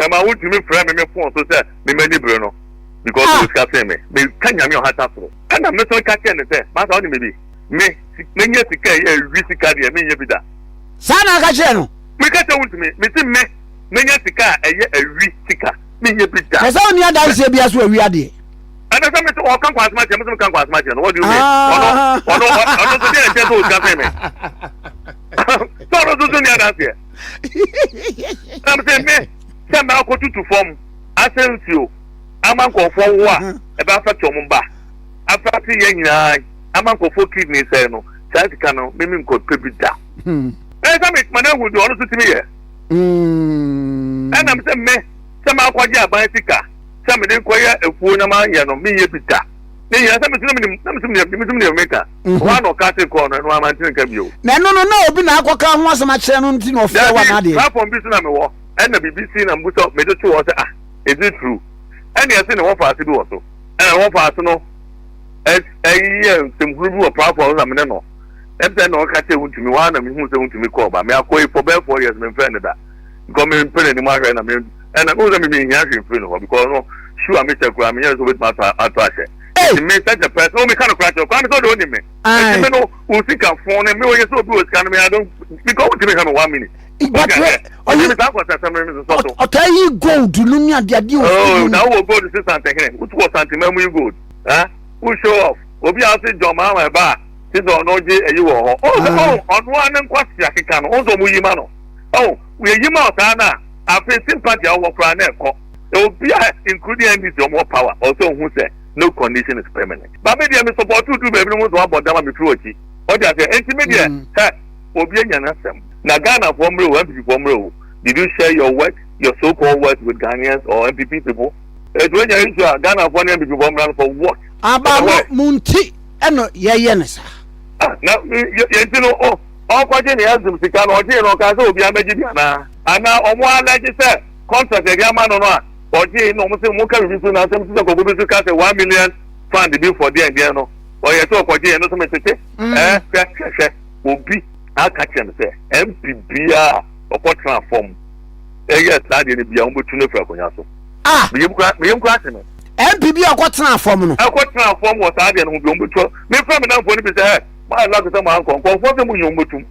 Mama would me frame me phone so say me many Bruno because of this me. Me can you have that for. And I'm not catching it. But only maybe me yes a risk card me yebida. Sana kacheno. Me catch out me. Me say me yes a risk card me yebida. Esa oni adanse bia so wi ade. And I say me can pass match, me can pass match. What do you mean? Oh no, so dey tell us cafe me. So no do ni adanse. I'm saying me say me go to form Asensio aman ko fo wo a e ba fa twom ba afa ti ye nyina aman ko fo kidney say no chance kan no me ko pebida e say me mana hu do ono so ti me ye and am say me say ma kwaje aban sika say me den koya efuo na ma ye no me ye bida ne ye say me tinu me meka wa no ka te ko no no amantin ka bio na no obi na akoka ho asema kire no nti no fe wa na de platform bi so na me wo and the BBC na mbuso me do to wo say is it true? And you say no one for us to do also. And one for us no. Some group of platforms am no. Em say no ka tell to me one na me hu say to me call ba me akoy for 4 years me friend that. Come in pen ni ma na me and I know that me here in front of because no sure me check am here so with my attraction. Me such a person me kind of crash up. Come so do me. Me no who see can phone me we so do can me I don't because to me have 1 minute. But you gold lumia dia oh now we go to see something here what was something me good who show off obi a say John ma ba say do no je eyi wo ho oh onu an kwasi akeka no ozo mu yima no oh we yima ota na afi sympathy awo kra na eko obi a including this more power also who say no condition is permanent but me dey me support to do baby no so abodama me through ochi o dey say enti me dey obi anya na sem na Ghana from MPP from did you share your work, your so-called work with Ghanaians or MPP people? When you issue Ghana from MPP from for what? About Munti and yes. Now you know all question has them to come or be a Mediana. And now on one like you said, contract a man or not, or Jay no more can be soon as some to cut a 1 million fund to do for the Indiano. Or you talk for Jay and no message. Will be. I catch them say MPBA or what transform. Yes, that is be on to no for me question. MPBA or what transform? I what transform was I and who be on me from an unfortunate say, my luck is a man, for them, you